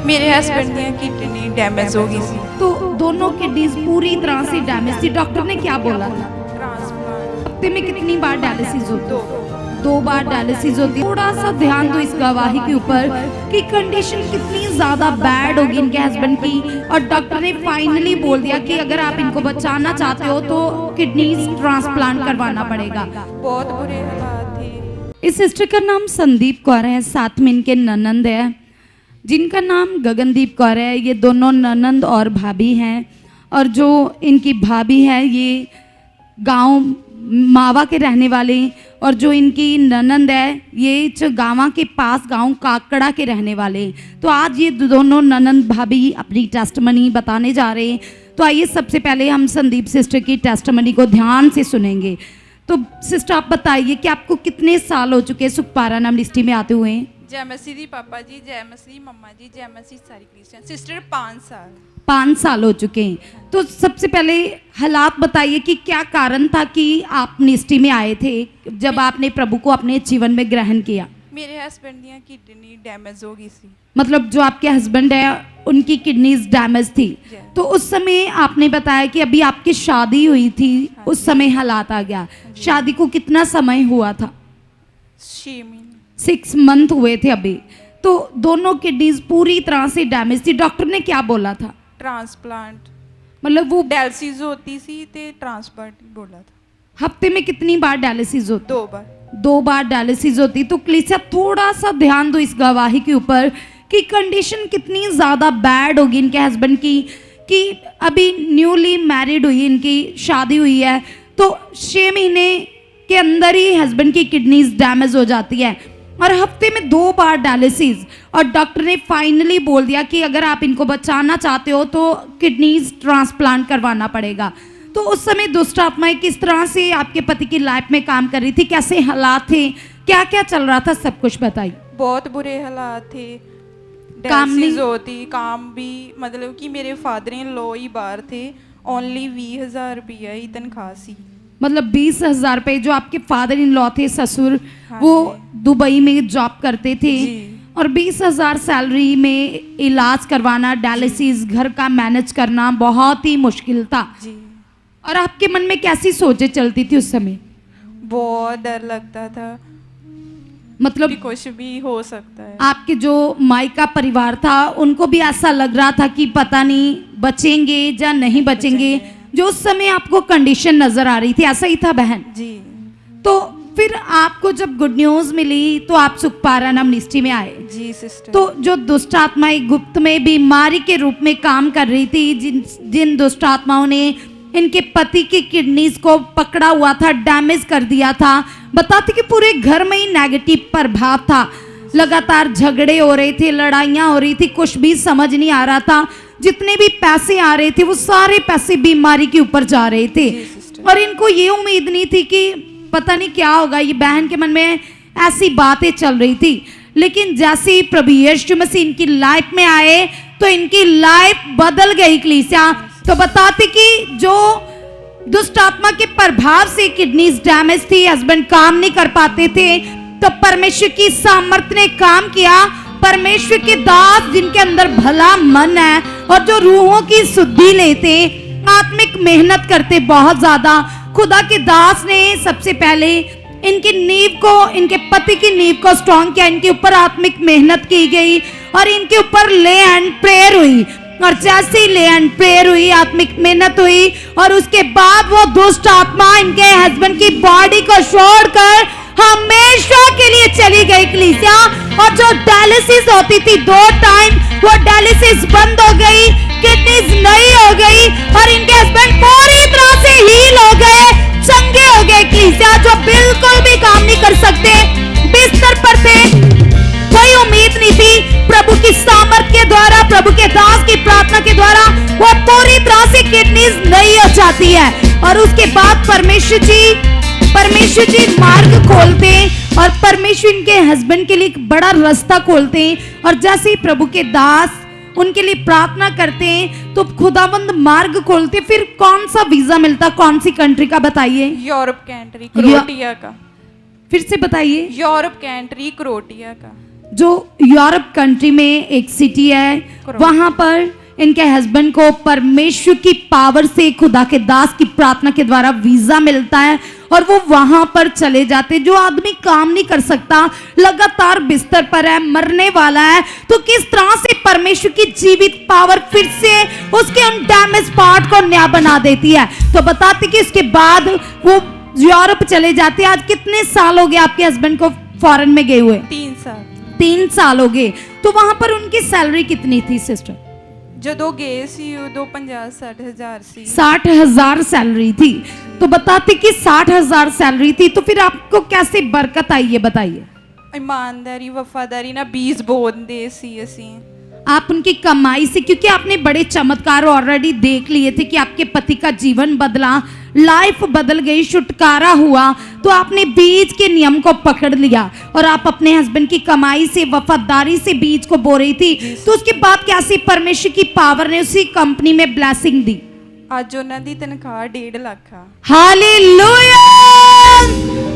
मेरे हस्बैंड की kidney damage हो गई सी। तो दोनों किडनीज पूरी तरह से डैमेज थी। डॉक्टर ने क्या बोला था? ट्रांसप्लांट हफ्ते में कितनी बार डायलिसिस होती? दो। 2 बार डायलिसिस होती है। थोड़ा सा ध्यान दो इस गवाही के ऊपर कि कंडीशन कितनी ज्यादा बैड होगी इनके हस्बैंड की, और डॉक्टर ने फाइनली बोल दिया कि अगर आप इनको बचाना चाहते हो तो किडनीज ट्रांसप्लांट करवाना पड़ेगा। बहुत बुरे हालात थे। इस सिस्टर का नाम संदीप कौर है, साथ में इनके ननंद है जिनका नाम गगनदीप कौर है। ये दोनों ननंद और भाभी हैं, और जो इनकी भाभी है ये गांव मावा के रहने वाले, और जो इनकी ननंद है ये गांवा के पास गांव काकड़ा के रहने वाले। तो आज ये दोनों ननंद भाभी अपनी टेस्टमनी बताने जा रहे हैं। तो आइए सबसे पहले हम संदीप सिस्टर की टेस्टमनी को ध्यान से सुनेंगे। तो सिस्टर आप बताइए कि आपको कितने साल हो चुके सुखपारा नाम लिस्टी में आते हुए? जय मसीह दी पापा जी, जय मसीह मम्मा जी, जय मसीह सारी क्रिश्चियन सिस्टर। 5 साल। 5 साल हो चुके हैं। तो सबसे पहले हालात बताइए कि क्या कारण था कि आप निष्ठी में आए थे जब आपने प्रभु को अपने जीवन में ग्रहण किया? मेरे हस्बैंड की किडनी डैमेज हो गई सी। मतलब जो आपके हस्बैंड है उनकी किडनीज डैमेज थी। तो उस समय आपने बताया कि अभी आपकी शादी हुई थी, उस समय हालात आ गया। शादी को कितना समय हुआ था? 6 महीने। 6 मंथ हुए थे अभी। तो दोनों किडनीज पूरी तरह से डैमेज थी। डॉक्टर ने क्या बोला था? ट्रांसप्लांट, मतलब वो डायलिसिस होती सी ते ट्रांसप्लांट बोला था। हफ्ते में कितनी बार डायलिसिस होती? 2 बार। 2 बार डायलिसिस होती। तो क्लीसिया थोड़ा सा ध्यान दो इस गवाही के ऊपर कि कंडीशन कितनी ज़्यादा बैड होगी इनके हस्बैंड की, कि अभी न्यूली मैरिड हुई, इनकी शादी हुई है, तो 6 महीने के अंदर ही हस्बैंड की किडनीज डैमेज हो जाती है, और हफ्ते में 2 बार डायलिसिस। और डॉक्टर ने फाइनली बोल दिया कि अगर आप इनको बचाना चाहते हो तो किडनीज ट्रांसप्लांट करवाना पड़ेगा। तो उस समय दुष्ट आत्माएं किस तरह से आपके पति की लाइफ में काम कर रही थी? कैसे हालात थे? क्या क्या चल रहा था? सब कुछ बताइए। बहुत बुरे हालात थे। काम नहीं डायलिसिस होती, काम भी, मतलब कि मेरे फादर इन लॉ ही बाहर थे। ओनली 20,000 रुपया ही तनख्वाह सी। मतलब 20,000 रुपये। जो आपके फादर इन लॉ थे ससुर, हाँ वो जी। दुबई में जॉब करते थे, जी। और 20,000 सैलरी में इलाज करवाना, डायलिसिस, घर का मैनेज करना बहुत ही मुश्किल था। जी। और आपके मन में कैसी सोचें चलती थी उस समय? बहुत डर लगता था, मतलब कि कुछ भी हो सकता है। आपके जो मायका परिवार था उनको भी ऐसा लग रहा था कि पता नहीं बचेंगे या नहीं बचेंगे। जो उस समय आपको कंडीशन नजर आ रही थी, ऐसा ही था बहन? जी। तो फिर आपको जब गुड न्यूज मिली तो आप सुखपारा नाम निष्ठी में आए। जी सिस्टर। तो जो दुष्ट आत्माएं गुप्त में बीमारी के रूप में काम कर रही थी, जिन दुष्ट आत्माओं ने इनके पति की किडनीज को पकड़ा हुआ था, डैमेज कर दिया था, बताते कि पूरे घर में ही नेगेटिव प्रभाव था। लगातार झगड़े हो रहे थे, लड़ाइयाँ हो रही थी, कुछ भी समझ नहीं आ रहा था। जितने भी पैसे आ रहे थे वो सारे पैसे बीमारी के ऊपर जा रहे थे, और इनको ये उम्मीद नहीं थी कि पता नहीं क्या होगा। ये बहन के मन में ऐसी बातें चल रही थी। लेकिन जैसे ही प्रभु यीशु मसीह इनकी लाइफ में आए तो इनकी लाइफ बदल गई क्लीसिया। तो बताते कि जो दुष्ट आत्मा के प्रभाव से किडनीज डैमेज थी, हस्बैंड काम नहीं कर पाते थे, तो परमेश्वर की सामर्थ्य ने काम किया। परमेश्वर के दास जिनके अंदर भला मन है और जो रूहों की शुद्धि लेते, आत्मिक मेहनत करते बहुत ज्यादा, खुदा के दास ने सबसे पहले इनकी नींव को, इनके पति की नींव को स्ट्रॉन्ग किया। इनके ऊपर आत्मिक मेहनत की गई और इनके ऊपर ले एंड प्रेयर हुई, और जैसे ही ले एंड प्रेयर हुई, आत्मिक मेहनत हुई, और उसके बाद वो दुष्ट आत्मा इनके हस्बैंड की बॉडी को छोड़कर हमेशा के लिए चली गई क्लीसिया। और जो डायलिसिस होती थी 2 टाइम, वो डायलिसिस बंद हो गई, किडनीज नई हो गई, और इनके हस्बैंड पूरी तरह से हील हो गए, चंगे हो गए क्लीसिया। जो बिल्कुल भी काम नहीं कर सकते, बिस्तर पर थे, कोई उम्मीद नहीं थी। प्रभु की सामर्थ के द्वारा, प्रभु के दास की प्रार्थना के द्वारा वो पूरी तरह से किडनीज नई हो जाती है। और उसके बाद परमेश्वर जी मार्ग खोलते हैं, और परमेश्वर इनके हस्बैंड के लिए एक बड़ा रास्ता खोलते हैं। और जैसे ही प्रभु के दास उनके लिए प्रार्थना करते हैं तो खुदाबंद मार्ग खोलते। फिर कौन सा वीजा मिलता, कौन सी कंट्री का बताइए? यूरोप कंट्री, क्रोएशिया का। फिर से बताइए। यूरोप कंट्री, क्रोएशिया का। जो यूरोप कंट्री में एक सिटी है, वहां पर इनके हस्बैंड को परमेश्वर की पावर से खुदा के दास की प्रार्थना के द्वारा वीजा मिलता है और वो वहां पर चले जाते। जो आदमी काम नहीं कर सकता, लगातार बिस्तर पर है, मरने वाला है, तो किस तरह से परमेश्वर की जीवित पावर फिर से उसके उन डैमेज पार्ट को नया बना देती है। तो बताते कि उसके बाद वो यूरोप चले जाते। आज कितने साल हो गए आपके हस्बैंड को फॉरेन में गए हुए? 3 साल। 3 साल हो गए। तो वहां पर उनकी सैलरी कितनी थी सिस्टर? ਜਦੋਂ ਗਏ ਸੀ ਉਦੋਂ 50-60 ਹਜ਼ਾਰ ਸੀ। 60,000 सैलरी थी। तो बताते कि 60,000 सैलरी थी, तो फिर आपको कैसे बरकत आई है बताइए? ਇਮਾਨਦਾਰੀ ਵਫਾਦਾਰੀ ਨਾਲ ਬੀਜ ਬੋਂਦੇ ਸੀ ਅਸੀਂ। आप उनकी कमाई से, क्योंकि आपने बड़े चमत्कार ऑलरेडी देख लिए थे कि आपके पति का जीवन बदला, लाइफ बदल गई, छुटकारा हुआ, तो आपने बीज के नियम को पकड़ लिया और आप अपने हस्बैंड की कमाई से, वफादारी से बीज को बो रही थी। तो उसके बाद कैसे परमेश्वर की पावर ने उसी कंपनी में ब्लेसिंग दी? ਅੱਜ ਉਹਨਾਂ ਦੀ ਤਨਖਾਹ 1.5 ਲੱਖ ਆ। हालेलुया!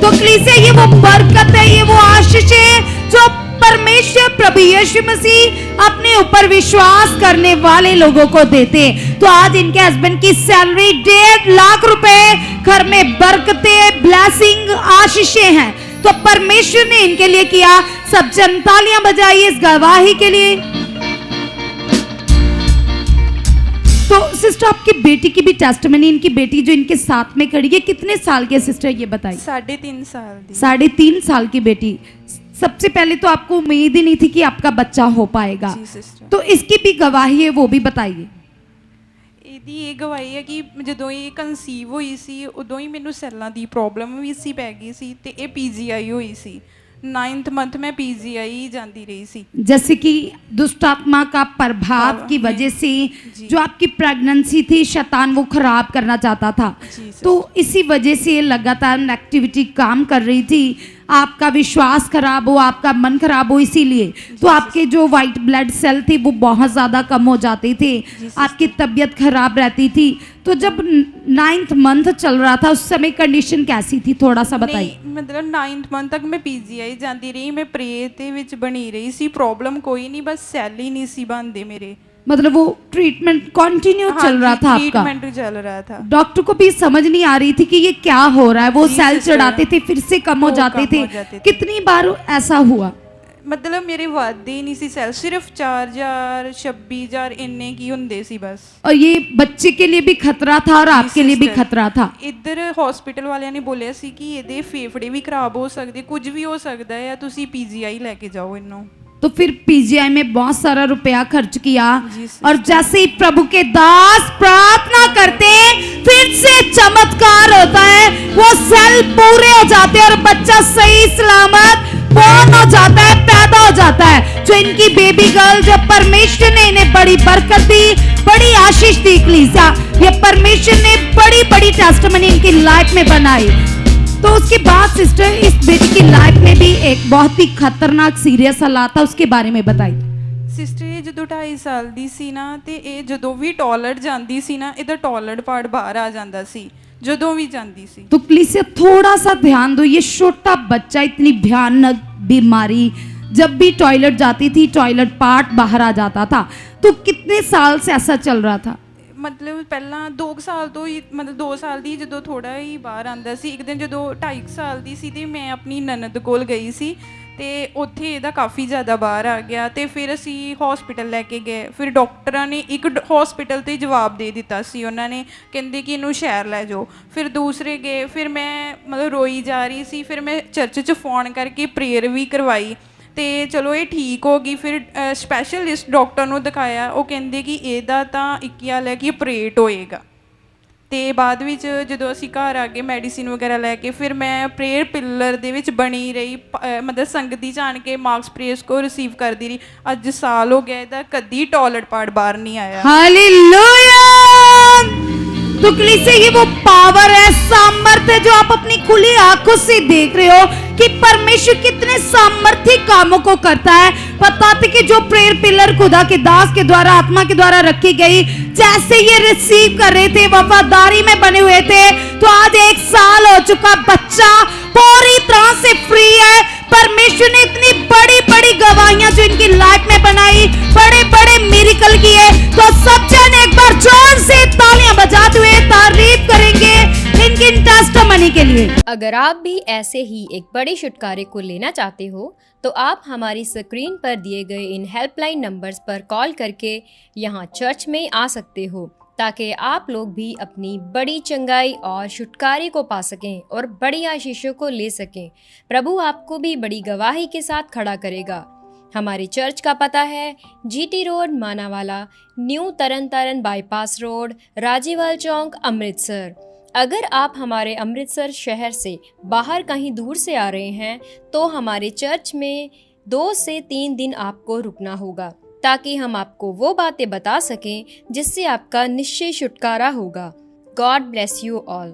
तो कलीसिया, ये वो बरकत है, ये वो आशीष है जो परमेश्वर प्रभु यीशु मसीह अपने ऊपर विश्वास करने वाले लोगों को देते। तो आज इनके हस्बैंड की सैलरी 1.5 लाख रुपए, घर में बरकतें, ब्लेसिंग, आशीषें हैं। तो परमेश्वर ने इनके लिए किया। सब जन तालियां बजाइए इस गवाही के लिए। तो सिस्टर, आपकी बेटी की भी टेस्टमनी, इनकी बेटी जो इनके साथ में खड़ी है, कितने साल की है सिस्टर, ये बताइए? 3.5 साल ਦੀ। 3.5 साल की बेटी। सबसे पहले तो आपको उम्मीद ही नहीं थी कि आपका बच्चा हो पाएगा, ਜੀ ਸਿਸਟਰ। तो इसकी भी गवाही है, वो भी बताइए। ਇਹਦੀ ਇਹ ਗਵਾਹੀ ਹੈ ਕਿ ਜਦੋਂ ਇਹ ਕਨਸੀਵ ਹੋਈ ਸੀ ਉਦੋਂ ਹੀ ਮੈਨੂੰ ਸੈੱਲਾਂ ਦੀ ਪ੍ਰੋਬਲਮ ਵੀ ਸੀ, ਪੈ ਗਈ ਸੀ, ਤੇ ਇਹ ਪੀਜੀਆਈ ਹੋਈ ਸੀ। 9th मंथ में पीजीआई जाती रही सी। जैसे कि दुष्ट आत्मा का प्रभाव की वजह से जो आपकी प्रेगनेंसी थी, शैतान वो खराब करना चाहता था, तो इसी वजह से लगातार नेगेटिविटी काम कर रही थी। आपका विश्वास खराब हो, आपका मन खराब हो, इसीलिए तो आपके जो वाइट ब्लड सेल थे वो बहुत ज़्यादा कम हो जाते थे, आपकी तबीयत खराब रहती थी। तो जब 9th मंथ चल रहा था उस समय कंडीशन कैसी थी, थोड़ा सा बताइए। मतलब 9th मंथ तक मैं पीजीआई जाती रही, मैं प्रे ਦੇ ਵਿੱਚ ਬਣੀ ਰਹੀ ਸੀ, प्रॉब्लम कोई नहीं, बस सैल ही नहीं सी बनते मेरे। मतलब वो ट्रीटमेंट कंटिन्यू चल रहा था आपका? ट्रीटमेंट चल रहा था। डॉक्टर को भी समझ नहीं आ रही थी कि ये क्या हो रहा है। वो सेल चढ़ाते थे, फिर से कम हो जाते थे। कितनी बार ऐसा हुआ? मतलब मेरे वादे ही नहीं सी सैल, सिर्फ 4,000 26,000 इन्ने की ਹੁੰਦੇ ਸੀ बस। और ये बच्चे के लिए भी खतरा था और आपके लिए भी खतरा था। ਇੱਧਰ ਹਸਪੀਟਲ ਵਾਲਿਆਂ ਨੇ ਬੋਲਿਆ ਸੀ ਕਿ ਇਹਦੇ ਫੇਫੜੇ ਵੀ ਖਰਾਬ ਹੋ ਸਕਦੇ, ਕੁਝ ਵੀ ਹੋ ਸਕਦਾ ਹੈ, ਤੁਸੀਂ ਪੀਜੀਆਈ ਲੈ ਕੇ ਜਾਓ ਇਹਨੂੰ। तो फिर पीजीआई में बहुत सारा रुपया खर्च किया जी, और जैसे ही प्रभु के दास प्रार्थना करते फिर से चमत्कार होता है, वो सेल पूरे हो जाते हैं और बच्चा सही सलामत बोर्न हो जाता है, पैदा हो जाता है। जो इनकी बेबी गर्ल, जब परमेश्वर ने इन्हें बड़ी बरकत दी, बड़ी आशीष दी, कलीसिया, ये परमेश्वर ने बड़ी बड़ी टेस्टमनी इनकी लाइफ में बनाई। तो उसके बाद सिस्टर, इस बेटी की लाइफ में भी एक बहुत ही खतरनाक सीरियस हालात था, उसके बारे में बताइए। ਸਿਸਟਰ ਇਹ ਜਦੋਂ 2.5 ਸਾਲ ਦੀ ਸੀ ਨਾ, ਤੇ ਇਹ ਜਦੋਂ ਵੀ ਟਾਇਲਟ ਜਾਂਦੀ ਸੀ ਨਾ, ਇਹਦਾ ਟਾਇਲਟ ਪਾਰਟ ਬਾਹਰ ਆ ਜਾਂਦਾ ਸੀ ਜਦੋਂ ਵੀ ਜਾਂਦੀ ਸੀ। तो प्लीज से थोड़ा सा ध्यान दो, ये छोटा बच्चा, इतनी भयानक बीमारी, जब भी टॉयलेट जाती थी टॉयलेट पार्ट बाहर आ जाता था। तो कितने साल से ऐसा चल रहा था? ਮਤਲਬ ਪਹਿਲਾਂ 2 ਸਾਲ ਤੋਂ ਹੀ, ਮਤਲਬ 2 ਸਾਲ ਦੀ ਜਦੋਂ ਥੋੜਾ ਹੀ ਬਾਹਰ ਆਂਦਾ ਸੀ। ਇੱਕ ਦਿਨ ਜਦੋਂ 2.5 ਸਾਲ ਦੀ ਸੀ ਤੇ ਮੈਂ ਆਪਣੀ ਨਨਦ ਕੋਲ ਗਈ ਸੀ, ਤੇ ਉੱਥੇ ਇਹਦਾ ਕਾਫੀ ਜ਼ਿਆਦਾ ਬਾਹਰ ਆ ਗਿਆ, ਤੇ ਫਿਰ ਅਸੀਂ ਹਸਪੀਟਲ ਲੈ ਕੇ ਗਏ। ਫਿਰ ਡਾਕਟਰਾਂ ਨੇ ਇੱਕ ਹਸਪੀਟਲ 'ਤੇ ਜਵਾਬ ਦੇ ਦਿੱਤਾ ਸੀ, ਉਹਨਾਂ ਨੇ ਕਹਿੰਦੇ ਕਿ ਇਹਨੂੰ ਸ਼ਹਿਰ ਲੈ ਜਾਓ। ਫਿਰ ਦੂਸਰੇ ਗਏ, ਫਿਰ ਮੈਂ ਮਤਲਬ ਰੋਈ ਜਾ ਰਹੀ ਸੀ, ਫਿਰ ਮੈਂ ਚਰਚ 'ਚ ਫੋਨ ਕਰਕੇ ਪ੍ਰੇਅਰ ਵੀ ਕਰਵਾਈ, ਤੇ ਚਲੋ ਇਹ ਠੀਕ ਹੋ ਗਈ। ਫਿਰ ਸਪੈਸ਼ਲਿਸਟ ਡਾਕਟਰ ਨੂੰ ਦਿਖਾਇਆ, ਉਹ ਕਹਿੰਦੇ ਕਿ ਇਹਦਾ ਤਾਂ ਇੱਕ ਹੀ ਹਾਲ ਹੈ ਕਿ ਆਪਰੇਟ ਹੋਏਗਾ। ਤੇ ਬਾਅਦ ਵਿੱਚ ਜਦੋਂ ਅਸੀਂ ਘਰ ਆ ਗਏ ਮੈਡੀਸਿਨ ਵਗੈਰਾ ਲੈ ਕੇ, ਫਿਰ ਮੈਂ ਪ੍ਰੇਅਰ ਪਿਲਰ ਦੇ ਵਿੱਚ ਬਣੀ ਰਹੀ, ਮਤਲਬ ਸੰਗਤੀ ਜਾਣ ਕੇ ਮਾਰਕਸ ਪ੍ਰੇਅਰਸ को रिसीव करती रही। ਅੱਜ ਸਾਲ ਹੋ ਗਿਆ, ਇਹਦਾ ਕਦੀ ਟਾਇਲਟ ਪਾਰਟ ਬਾਹਰ ਨਹੀਂ ਆਇਆ। हालेलुया! तो कलीसिया, ये वो पावर है, सामर्थ्य है जो आप अपनी खुली आंखों से देख रहे हो कि परमेश्वर कितने सामर्थ्य कामों को करता है। बताते कि जो प्रेयर पिलर खुदा के दास के द्वारा, आत्मा के द्वारा रखी गई, जैसे ये रिसीव कर रहे थे, वफादारी में बने हुए थे, तो आज 1 साल हो चुका, बच्चा पूरी तरह से फ्री है, परमेश्वर ने इतनी बड़ी बड़ी गवाहियां जो इनकी लाइफ में बनाई, बड़े बड़े मिरेकल किए, तो सब जन एक बार जोर से तालियां बजाते हुए तारीफ करेंगे इनकी टेस्टिमनी के लिए। अगर आप भी ऐसे ही एक बड़े छुटकारे को लेना चाहते हो तो आप हमारी स्क्रीन पर दिए गए इन हेल्पलाइन नंबर्स पर कॉल करके यहाँ चर्च में आ सकते हो, ताकि आप लोग भी अपनी बड़ी चंगाई और छुटकारे को पा सकें और बड़ी आशीषों को ले सकें। प्रभु आपको भी बड़ी गवाही के साथ खड़ा करेगा। हमारे चर्च का पता है GT रोड मानावाला, न्यू तरन तारण बाईपास रोड, राजीवाल चौक, अमृतसर। अगर आप हमारे अमृतसर शहर से बाहर कहीं दूर से आ रहे हैं तो हमारे चर्च में 2 से 3 दिन आपको रुकना होगा, ताकि हम आपको वो बातें बता सकें जिससे आपका निश्चय छुटकारा होगा। God bless you all.